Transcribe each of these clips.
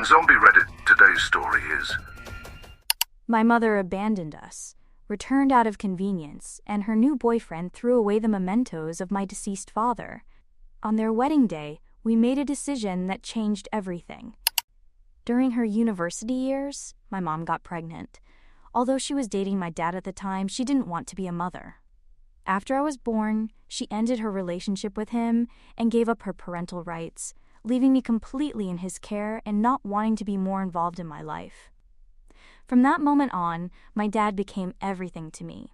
Zombie Reddit, today's story is... My mother abandoned us, returned out of convenience, and her new boyfriend threw away the mementos of my deceased father. On their wedding day, we made a decision that changed everything. During her university years, my mom got pregnant. Although she was dating my dad at the time, she didn't want to be a mother. After I was born, she ended her relationship with him and gave up her parental rights, leaving me completely in his care and not wanting to be more involved in my life. From that moment on, my dad became everything to me.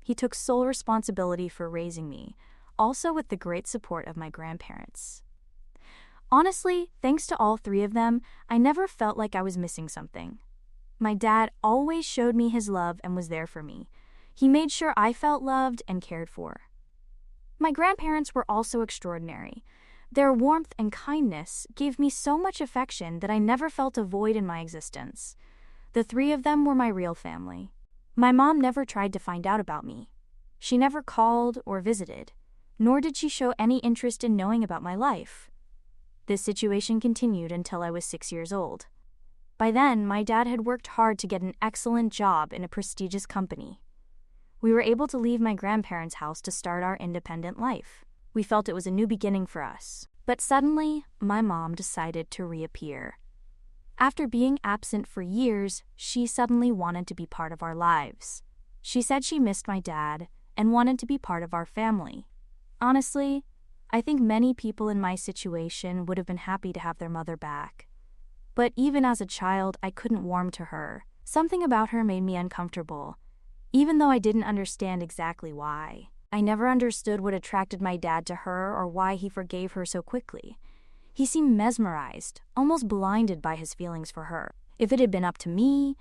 He took sole responsibility for raising me, also with the great support of my grandparents. Honestly, thanks to all three of them, I never felt like I was missing something. My dad always showed me his love and was there for me. He made sure I felt loved and cared for. My grandparents were also extraordinary. Their warmth and kindness gave me so much affection that I never felt a void in my existence. The three of them were my real family. My mom never tried to find out about me. She never called or visited, nor did she show any interest in knowing about my life. This situation continued until I was 6 years old. By then, my dad had worked hard to get an excellent job in a prestigious company. We were able to leave my grandparents' house to start our independent life. We felt it was a new beginning for us. But suddenly, my mom decided to reappear. After being absent for years, she suddenly wanted to be part of our lives. She said she missed my dad and wanted to be part of our family. Honestly, I think many people in my situation would have been happy to have their mother back. But even as a child, I couldn't warm to her. Something about her made me uncomfortable, even though I didn't understand exactly why. I never understood what attracted my dad to her or why he forgave her so quickly. He seemed mesmerized, almost blinded by his feelings for her. If it had been up to me,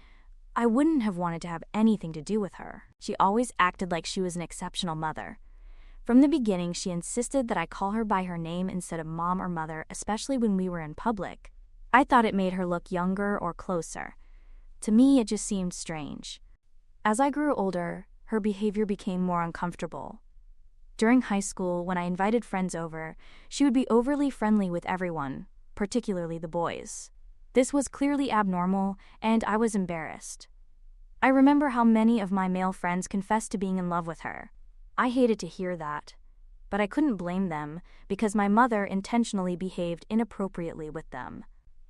I wouldn't have wanted to have anything to do with her. She always acted like she was an exceptional mother. From the beginning, she insisted that I call her by her name instead of mom or mother, especially when we were in public. I thought it made her look younger or closer. To me, it just seemed strange. As I grew older, her behavior became more uncomfortable. During high school, when I invited friends over, she would be overly friendly with everyone, particularly the boys. This was clearly abnormal, and I was embarrassed. I remember how many of my male friends confessed to being in love with her. I hated to hear that, but I couldn't blame them because my mother intentionally behaved inappropriately with them.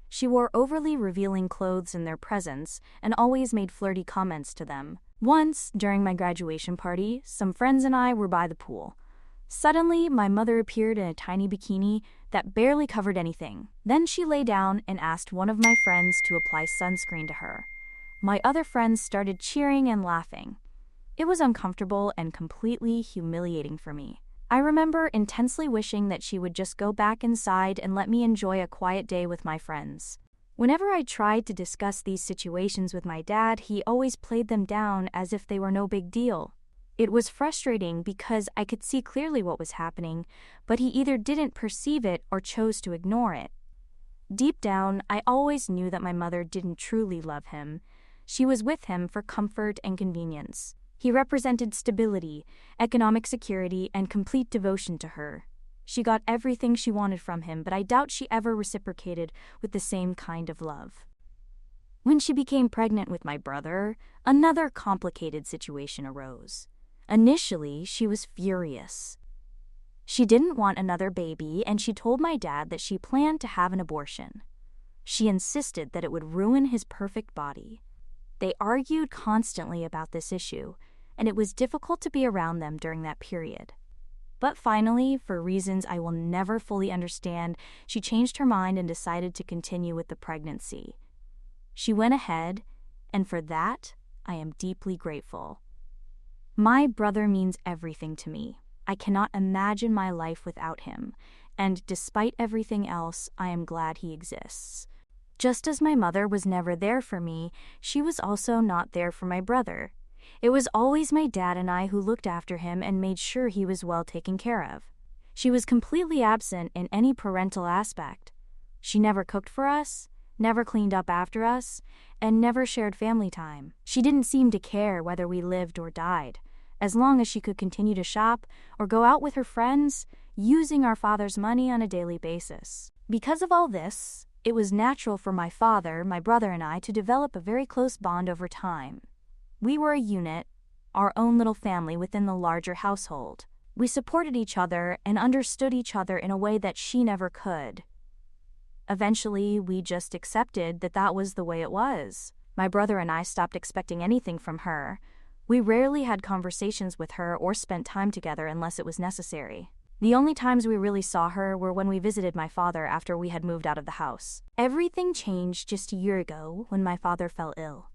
She wore overly revealing clothes in their presence and always made flirty comments to them. Once, during my graduation party, some friends and I were by the pool. Suddenly, my mother appeared in a tiny bikini that barely covered anything. Then she lay down and asked one of my friends to apply sunscreen to her. My other friends started cheering and laughing. It was uncomfortable and completely humiliating for me. I remember intensely wishing that she would just go back inside and let me enjoy a quiet day with my friends. Whenever I tried to discuss these situations with my dad, he always played them down as if they were no big deal. It was frustrating because I could see clearly what was happening, but he either didn't perceive it or chose to ignore it. Deep down, I always knew that my mother didn't truly love him. She was with him for comfort and convenience. He represented stability, economic security, and complete devotion to her. She got everything she wanted from him, but I doubt she ever reciprocated with the same kind of love. When she became pregnant with my brother, another complicated situation arose. Initially, she was furious. She didn't want another baby, and she told my dad that she planned to have an abortion. She insisted that it would ruin his perfect body. They argued constantly about this issue, and it was difficult to be around them during that period. But finally, for reasons I will never fully understand, she changed her mind and decided to continue with the pregnancy. She went ahead, and for that, I am deeply grateful. My brother means everything to me. I cannot imagine my life without him, and despite everything else, I am glad he exists. Just as my mother was never there for me, she was also not there for my brother. It was always my dad and I who looked after him and made sure he was well taken care of. She was completely absent in any parental aspect. She never cooked for us, never cleaned up after us, and never shared family time. She didn't seem to care whether we lived or died, as long as she could continue to shop or go out with her friends, using our father's money on a daily basis. Because of all this, It was natural for my father, my brother, and I to develop a very close bond over time. We were a unit, our own little family within the larger household. We supported each other and understood each other in a way that she never could. Eventually, we just accepted that that was the way it was. My brother and I stopped expecting anything from her. We rarely had conversations with her or spent time together unless it was necessary. The only times we really saw her were when we visited my father after we had moved out of the house. Everything changed just a year ago when my father fell ill.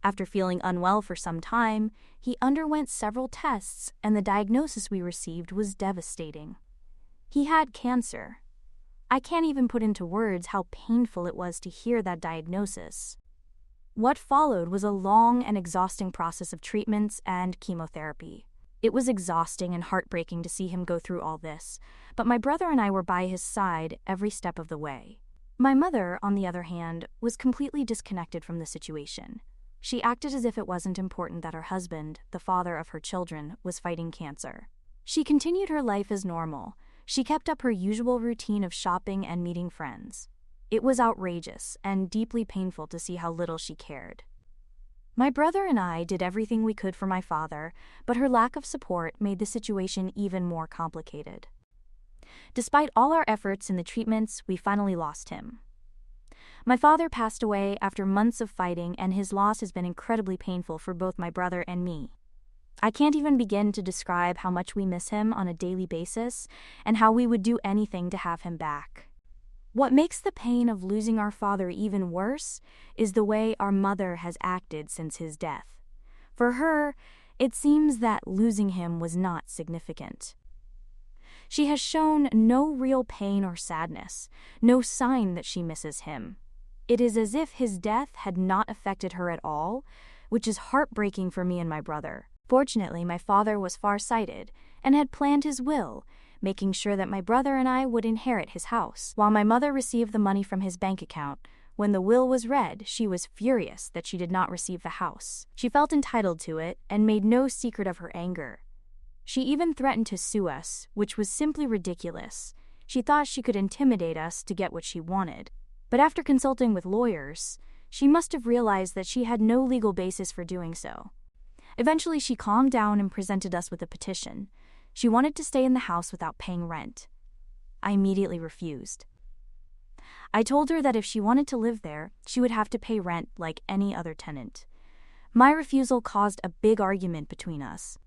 After feeling unwell for some time, he underwent several tests, and the diagnosis we received was devastating. He had cancer. I can't even put into words how painful it was to hear that diagnosis. What followed was a long and exhausting process of treatments and chemotherapy. It was exhausting and heartbreaking to see him go through all this, but my brother and I were by his side every step of the way. My mother, on the other hand, was completely disconnected from the situation. She acted as if it wasn't important that her husband, the father of her children, was fighting cancer. She continued her life as normal. She kept up her usual routine of shopping and meeting friends. It was outrageous and deeply painful to see how little she cared. My brother and I did everything we could for my father, but her lack of support made the situation even more complicated. Despite all our efforts in the treatments, we finally lost him. My father passed away after months of fighting, and his loss has been incredibly painful for both my brother and me. I can't even begin to describe how much we miss him on a daily basis and how we would do anything to have him back. What makes the pain of losing our father even worse is the way our mother has acted since his death. For her, it seems that losing him was not significant. She has shown no real pain or sadness, no sign that she misses him. It is as if his death had not affected her at all, which is heartbreaking for me and my brother. Fortunately, my father was far-sighted and had planned his will, making sure that my brother and I would inherit his house. While my mother received the money from his bank account, when the will was read, she was furious that she did not receive the house. She felt entitled to it and made no secret of her anger. She even threatened to sue us, which was simply ridiculous. She thought she could intimidate us to get what she wanted. But after consulting with lawyers, she must have realized that she had no legal basis for doing so. Eventually, she calmed down and presented us with a petition. She wanted to stay in the house without paying rent. I immediately refused. I told her that if she wanted to live there, she would have to pay rent like any other tenant. My refusal caused a big argument between us.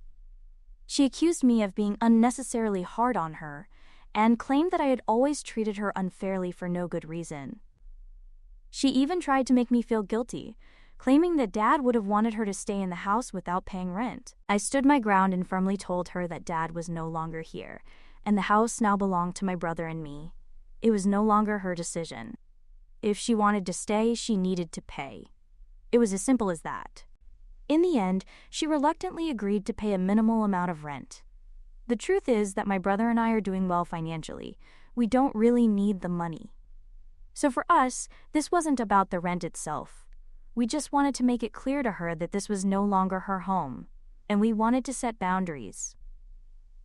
She accused me of being unnecessarily hard on her and claimed that I had always treated her unfairly for no good reason. She even tried to make me feel guilty, claiming that Dad would have wanted her to stay in the house without paying rent. I stood my ground and firmly told her that Dad was no longer here, and the house now belonged to my brother and me. It was no longer her decision. If she wanted to stay, she needed to pay. It was as simple as that. In the end, she reluctantly agreed to pay a minimal amount of rent. The truth is that my brother and I are doing well financially. We don't really need the money. So for us, this wasn't about the rent itself. We just wanted to make it clear to her that this was no longer her home, and we wanted to set boundaries.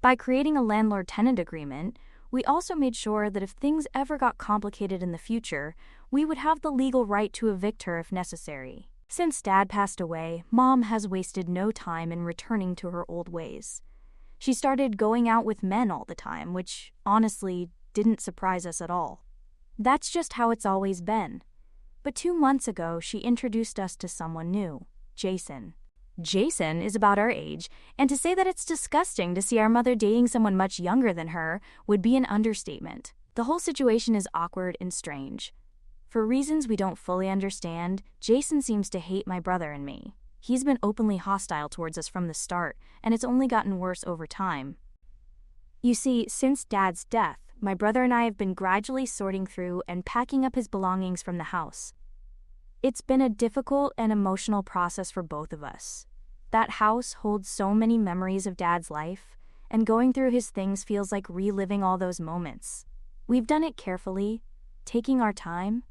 By creating a landlord-tenant agreement, we also made sure that if things ever got complicated in the future, we would have the legal right to evict her if necessary. Since Dad passed away, Mom has wasted no time in returning to her old ways. She started going out with men all the time, which honestly didn't surprise us at all. That's just how it's always been. But 2 months ago, she introduced us to someone new, Jason. Jason is about our age, and to say that it's disgusting to see our mother dating someone much younger than her would be an understatement. The whole situation is awkward and strange. For reasons we don't fully understand, Jason seems to hate my brother and me. He's been openly hostile towards us from the start, and it's only gotten worse over time. You see, since Dad's death, my brother and I have been gradually sorting through and packing up his belongings from the house. It's been a difficult and emotional process for both of us. That house holds so many memories of Dad's life, and going through his things feels like reliving all those moments. We've done it carefully, taking our time,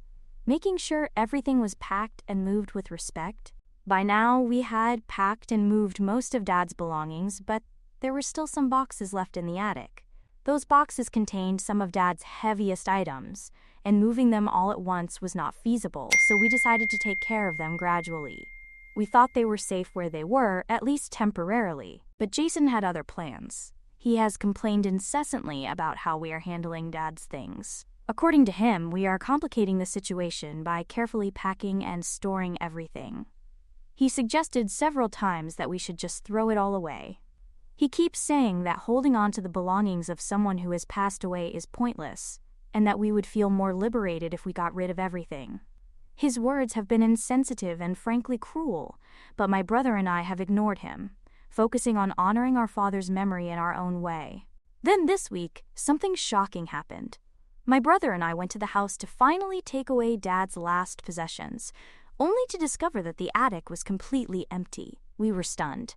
making sure everything was packed and moved with respect. By now, we had packed and moved most of Dad's belongings, but there were still some boxes left in the attic. Those boxes contained some of Dad's heaviest items, and moving them all at once was not feasible, so we decided to take care of them gradually. We thought they were safe where they were, at least temporarily. But Jason had other plans. He has complained incessantly about how we are handling Dad's things. According to him, we are complicating the situation by carefully packing and storing everything. He suggested several times that we should just throw it all away. He keeps saying that holding on to the belongings of someone who has passed away is pointless, and that we would feel more liberated if we got rid of everything. His words have been insensitive and frankly cruel, but my brother and I have ignored him, focusing on honoring our father's memory in our own way. Then this week, something shocking happened. My brother and I went to the house to finally take away Dad's last possessions, only to discover that the attic was completely empty. We were stunned.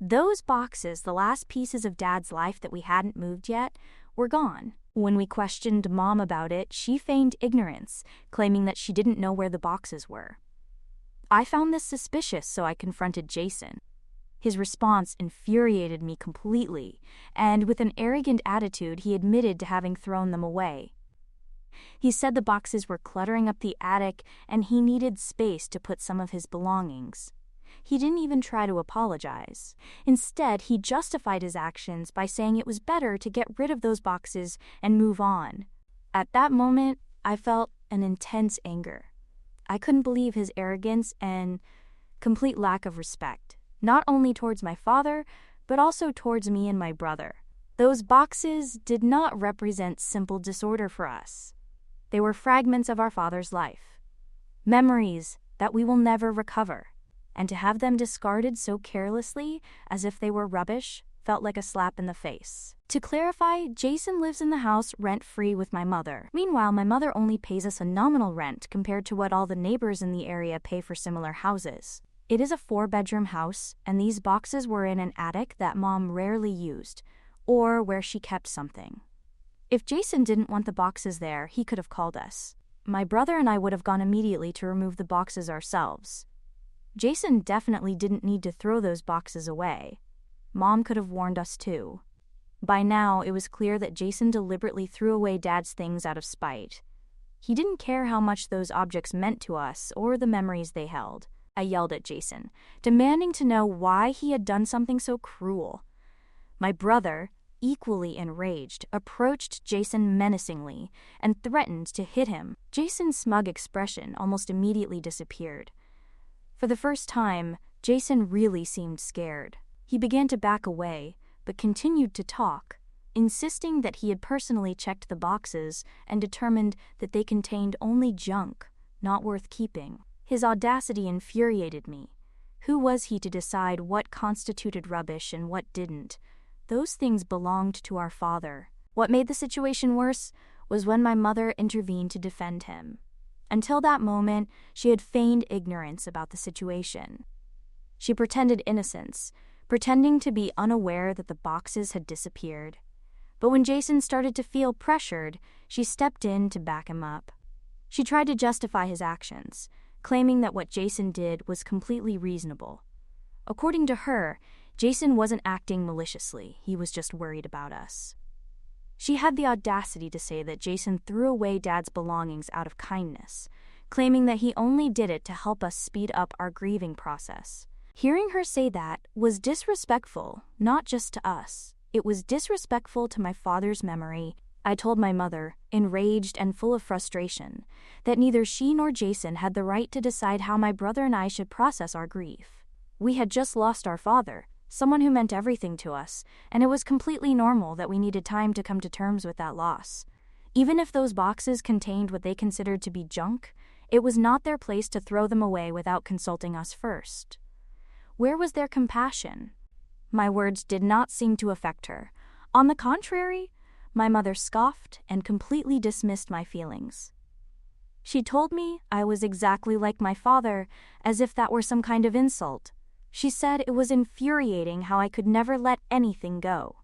Those boxes, the last pieces of Dad's life that we hadn't moved yet, were gone. When we questioned Mom about it, she feigned ignorance, claiming that she didn't know where the boxes were. I found this suspicious, so I confronted Jason. His response infuriated me completely, and with an arrogant attitude, he admitted to having thrown them away. He said the boxes were cluttering up the attic and he needed space to put some of his belongings. He didn't even try to apologize. Instead, he justified his actions by saying it was better to get rid of those boxes and move on. At that moment, I felt an intense anger. I couldn't believe his arrogance and complete lack of respect, not only towards my father, but also towards me and my brother. Those boxes did not represent simple disorder for us. They were fragments of our father's life, memories that we will never recover. And to have them discarded so carelessly, as if they were rubbish, felt like a slap in the face. To clarify, Jason lives in the house rent-free with my mother. Meanwhile, my mother only pays us a nominal rent compared to what all the neighbors in the area pay for similar houses. It is a 4-bedroom house, and these boxes were in an attic that Mom rarely used, or where she kept something. If Jason didn't want the boxes there, he could have called us. My brother and I would have gone immediately to remove the boxes ourselves. Jason definitely didn't need to throw those boxes away. Mom could have warned us too. By now, it was clear that Jason deliberately threw away Dad's things out of spite. He didn't care how much those objects meant to us or the memories they held. I yelled at Jason, demanding to know why he had done something so cruel. My brother, equally enraged, approached Jason menacingly and threatened to hit him. Jason's smug expression almost immediately disappeared. For the first time, Jason really seemed scared. He began to back away, but continued to talk, insisting that he had personally checked the boxes and determined that they contained only junk, not worth keeping. His audacity infuriated me. Who was he to decide what constituted rubbish and what didn't? Those things belonged to our father. What made the situation worse was when my mother intervened to defend him. Until that moment, she had feigned ignorance about the situation. She pretended innocence, pretending to be unaware that the boxes had disappeared. But when Jason started to feel pressured, she stepped in to back him up. She tried to justify his actions, claiming that what Jason did was completely reasonable. According to her, Jason wasn't acting maliciously, he was just worried about us. She had the audacity to say that Jason threw away Dad's belongings out of kindness, claiming that he only did it to help us speed up our grieving process. Hearing her say that was disrespectful, not just to us. It was disrespectful to my father's memory. I told my mother, enraged and full of frustration, that neither she nor Jason had the right to decide how my brother and I should process our grief. We had just lost our father, someone who meant everything to us, and it was completely normal that we needed time to come to terms with that loss. Even if those boxes contained what they considered to be junk, it was not their place to throw them away without consulting us first. Where was their compassion? My words did not seem to affect her. On the contrary, my mother scoffed and completely dismissed my feelings. She told me I was exactly like my father, as if that were some kind of insult. She said it was infuriating how I could never let anything go.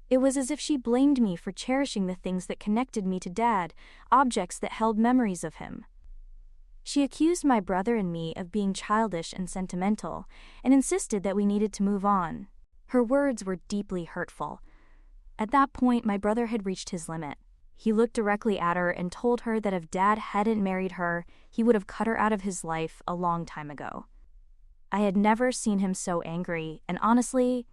It was as if she blamed me for cherishing the things that connected me to Dad, objects that held memories of him. She accused my brother and me of being childish and sentimental, and insisted that we needed to move on. Her words were deeply hurtful. At that point, my brother had reached his limit. He looked directly at her and told her that if Dad hadn't married her, he would have cut her out of his life a long time ago. I had never seen him so angry, and honestly,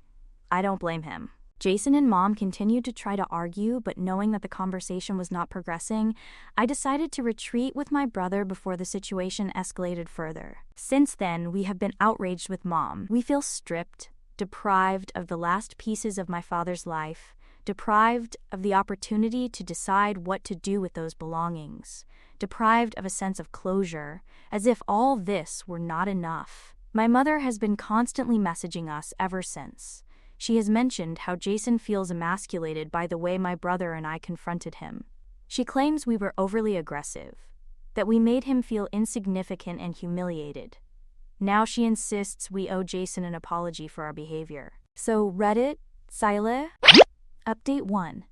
I don't blame him. Jason and Mom continued to try to argue, but knowing that the conversation was not progressing, I decided to retreat with my brother before the situation escalated further. Since then, we have been outraged with Mom. We feel stripped, deprived of the last pieces of my father's life, deprived of the opportunity to decide what to do with those belongings, deprived of a sense of closure, as if all this were not enough. My mother has been constantly messaging us ever since. She has mentioned how Jason feels emasculated by the way my brother and I confronted him. She claims we were overly aggressive, that we made him feel insignificant and humiliated. Now she insists we owe Jason an apology for our behavior. So Reddit, Sile? Update 1.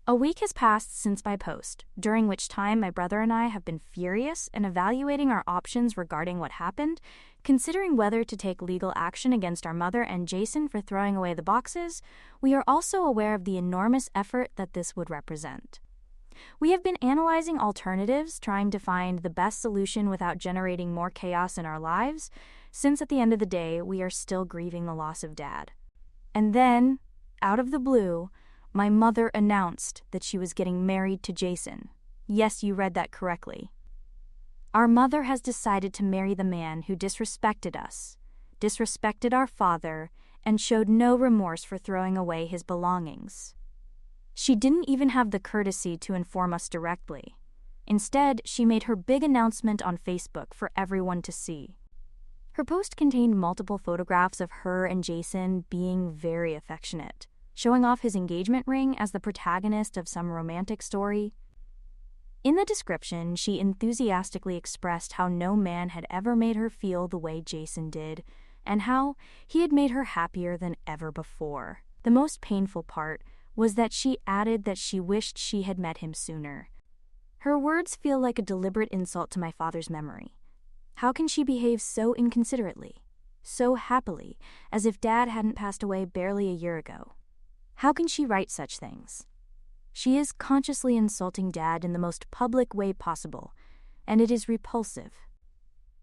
A week has passed since my post, during which time my brother and I have been furious and evaluating our options regarding what happened, considering whether to take legal action against our mother and Jason for throwing away the boxes. We are also aware of the enormous effort that this would represent. We have been analyzing alternatives, trying to find the best solution without generating more chaos in our lives, since at the end of the day, we are still grieving the loss of Dad. And then, out of the blue, my mother announced that she was getting married to Jason. Yes, you read that correctly. Our mother has decided to marry the man who disrespected us, disrespected our father, and showed no remorse for throwing away his belongings. She didn't even have the courtesy to inform us directly. Instead, she made her big announcement on Facebook for everyone to see. Her post contained multiple photographs of her and Jason being very affectionate, showing off his engagement ring as the protagonist of some romantic story. In the description, she enthusiastically expressed how no man had ever made her feel the way Jason did, and how he had made her happier than ever before. The most painful part was that she added that she wished she had met him sooner. Her words feel like a deliberate insult to my father's memory. How can she behave so inconsiderately, so happily, as if Dad hadn't passed away barely a year ago? How can she write such things? She is consciously insulting Dad in the most public way possible, and it is repulsive.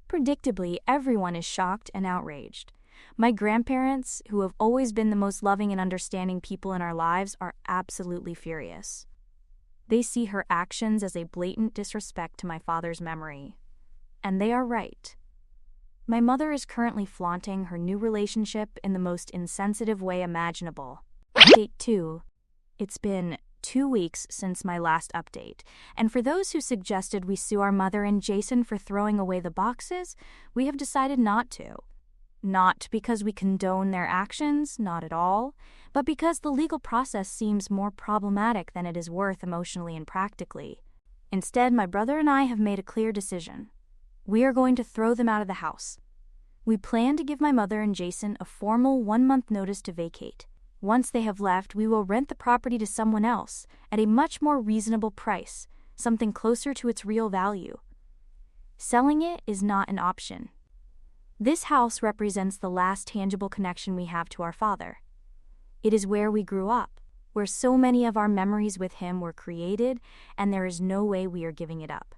Predictably, everyone is shocked and outraged. My grandparents, who have always been the most loving and understanding people in our lives, are absolutely furious. They see her actions as a blatant disrespect to my father's memory. And they are right. My mother is currently flaunting her new relationship in the most insensitive way imaginable. Update 2. It's been 2 weeks since my last update, and for those who suggested we sue our mother and Jason for throwing away the boxes, we have decided not to. Not because we condone their actions, not at all, but because the legal process seems more problematic than it is worth emotionally and practically. Instead, my brother and I have made a clear decision. We are going to throw them out of the house. We plan to give my mother and Jason a formal 1-month notice to vacate. Once they have left, we will rent the property to someone else at a much more reasonable price, something closer to its real value. Selling it is not an option. This house represents the last tangible connection we have to our father. It is where we grew up, where so many of our memories with him were created, and there is no way we are giving it up.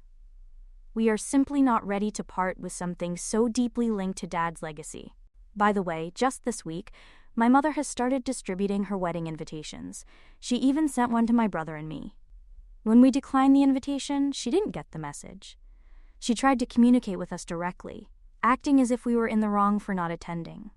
We are simply not ready to part with something so deeply linked to Dad's legacy. By the way, just this week, my mother has started distributing her wedding invitations. She even sent one to my brother and me. When we declined the invitation, she didn't get the message. She tried to communicate with us directly, acting as if we were in the wrong for not attending.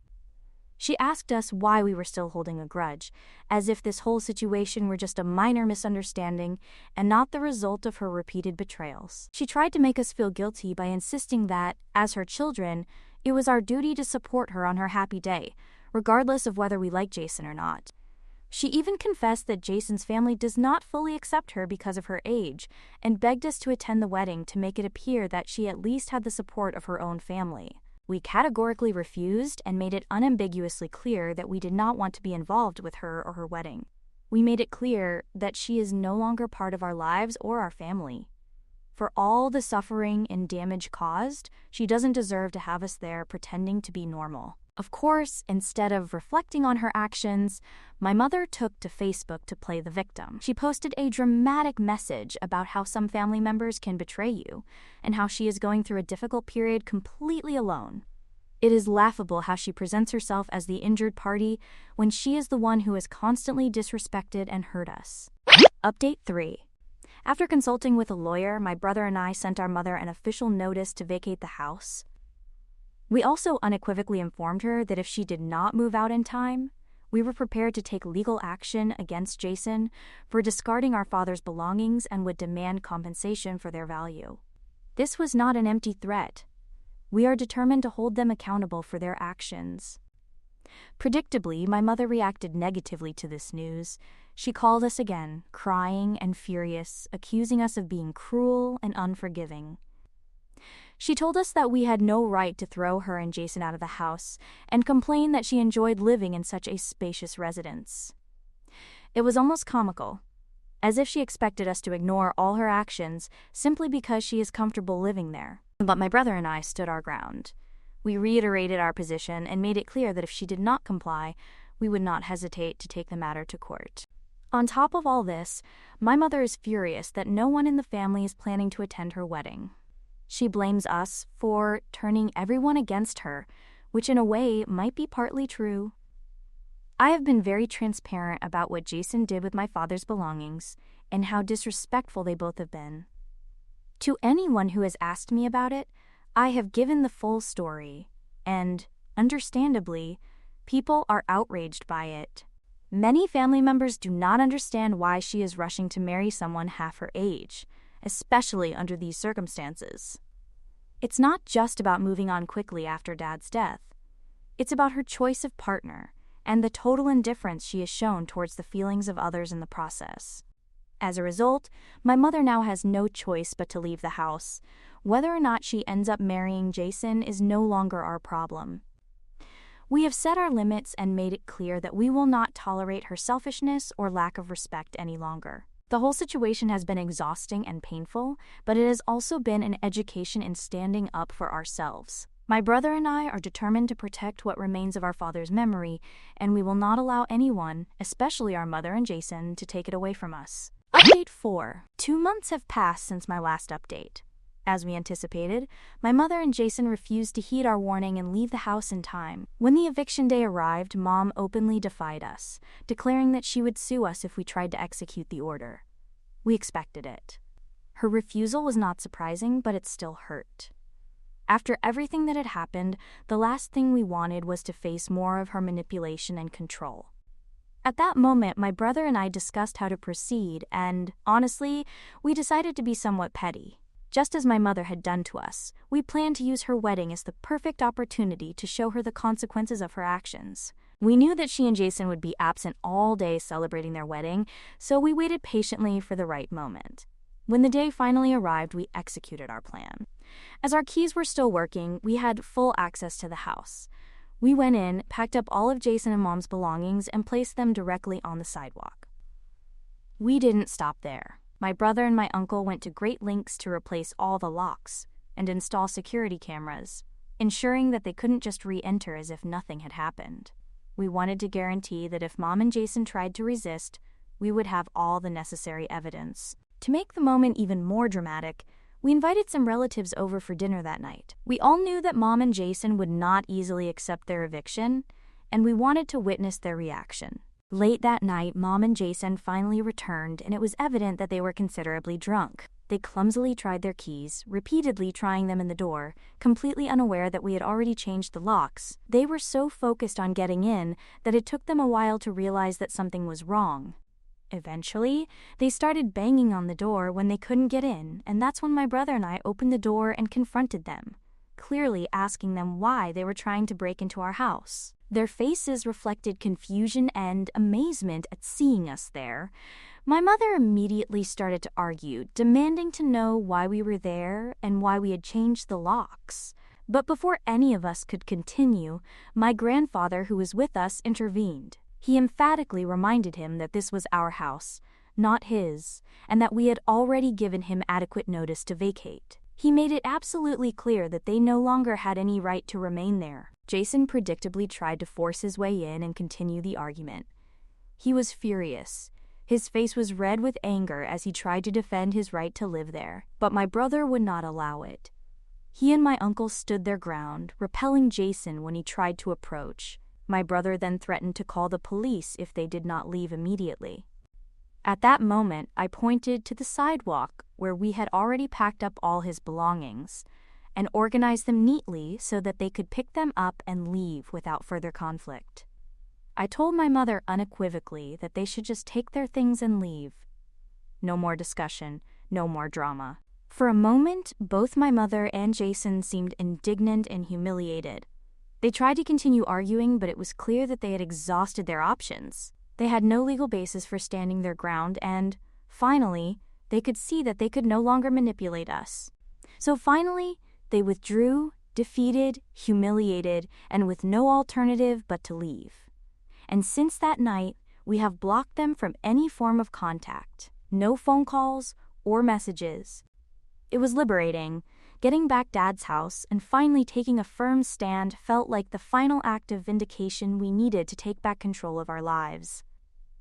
She asked us why we were still holding a grudge, as if this whole situation were just a minor misunderstanding and not the result of her repeated betrayals. She tried to make us feel guilty by insisting that, as her children, it was our duty to support her on her happy day, regardless of whether we like Jason or not. She even confessed that Jason's family does not fully accept her because of her age, and begged us to attend the wedding to make it appear that she at least had the support of her own family. We categorically refused and made it unambiguously clear that we did not want to be involved with her or her wedding. We made it clear that she is no longer part of our lives or our family. For all the suffering and damage caused, she doesn't deserve to have us there pretending to be normal. Of course, instead of reflecting on her actions, my mother took to Facebook to play the victim. She posted a dramatic message about how some family members can betray you and how she is going through a difficult period completely alone. It is laughable how she presents herself as the injured party when she is the one who has constantly disrespected and hurt us. Update 3. After consulting with a lawyer, my brother and I sent our mother an official notice to vacate the house. We also unequivocally informed her that if she did not move out in time, we were prepared to take legal action against Jason for discarding our father's belongings and would demand compensation for their value. This was not an empty threat. We are determined to hold them accountable for their actions. Predictably, my mother reacted negatively to this news. She called us again, crying and furious, accusing us of being cruel and unforgiving. She told us that we had no right to throw her and Jason out of the house, and complained that she enjoyed living in such a spacious residence. It was almost comical, as if she expected us to ignore all her actions simply because she is comfortable living there. But my brother and I stood our ground. We reiterated our position and made it clear that if she did not comply, we would not hesitate to take the matter to court. On top of all this, my mother is furious that no one in the family is planning to attend her wedding. She blames us for turning everyone against her, which in a way might be partly true. I have been very transparent about what Jason did with my father's belongings and how disrespectful they both have been. To anyone who has asked me about it, I have given the full story, and, understandably, people are outraged by it. Many family members do not understand why she is rushing to marry someone half her age, especially under these circumstances. It's not just about moving on quickly after Dad's death. It's about her choice of partner and the total indifference she has shown towards the feelings of others in the process. As a result, my mother now has no choice but to leave the house. Whether or not she ends up marrying Jason is no longer our problem. We have set our limits and made it clear that we will not tolerate her selfishness or lack of respect any longer. The whole situation has been exhausting and painful, but it has also been an education in standing up for ourselves. My brother and I are determined to protect what remains of our father's memory, and we will not allow anyone, especially our mother and Jason, to take it away from us. Update 4. 2 months have passed since my last update. As we anticipated, my mother and Jason refused to heed our warning and leave the house in time. When the eviction day arrived, Mom openly defied us, declaring that she would sue us if we tried to execute the order. We expected it. Her refusal was not surprising, but it still hurt. After everything that had happened, the last thing we wanted was to face more of her manipulation and control. At that moment, my brother and I discussed how to proceed, and, honestly, we decided to be somewhat petty. Just as my mother had done to us, we planned to use her wedding as the perfect opportunity to show her the consequences of her actions. We knew that she and Jason would be absent all day celebrating their wedding, so we waited patiently for the right moment. When the day finally arrived, we executed our plan. As our keys were still working, we had full access to the house. We went in, packed up all of Jason and Mom's belongings, and placed them directly on the sidewalk. We didn't stop there. My brother and my uncle went to great lengths to replace all the locks and install security cameras, ensuring that they couldn't just re-enter as if nothing had happened. We wanted to guarantee that if Mom and Jason tried to resist, we would have all the necessary evidence. To make the moment even more dramatic, we invited some relatives over for dinner that night. We all knew that Mom and Jason would not easily accept their eviction, and we wanted to witness their reaction. Late that night, Mom and Jason finally returned, and it was evident that they were considerably drunk. They clumsily tried their keys, repeatedly trying them in the door, completely unaware that we had already changed the locks. They were so focused on getting in that it took them a while to realize that something was wrong. Eventually, they started banging on the door when they couldn't get in, and that's when my brother and I opened the door and confronted them, clearly asking them why they were trying to break into our house. Their faces reflected confusion and amazement at seeing us there. My mother immediately started to argue, demanding to know why we were there and why we had changed the locks. But before any of us could continue, my grandfather, who was with us, intervened. He emphatically reminded him that this was our house, not his, and that we had already given him adequate notice to vacate. He made it absolutely clear that they no longer had any right to remain there. Jason predictably tried to force his way in and continue the argument. He was furious. His face was red with anger as he tried to defend his right to live there, but my brother would not allow it. He and my uncle stood their ground, repelling Jason when he tried to approach. My brother then threatened to call the police if they did not leave immediately. At that moment, I pointed to the sidewalk where we had already packed up all his belongings and organized them neatly so that they could pick them up and leave without further conflict. I told my mother unequivocally that they should just take their things and leave. No more discussion, no more drama. For a moment, both my mother and Jason seemed indignant and humiliated. They tried to continue arguing, but it was clear that they had exhausted their options. They had no legal basis for standing their ground, and, finally, they could see that they could no longer manipulate us. So finally, they withdrew, defeated, humiliated, and with no alternative but to leave. And since that night, we have blocked them from any form of contact. No phone calls or messages. It was liberating. Getting back Dad's house and finally taking a firm stand felt like the final act of vindication we needed to take back control of our lives.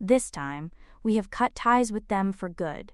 This time, we have cut ties with them for good.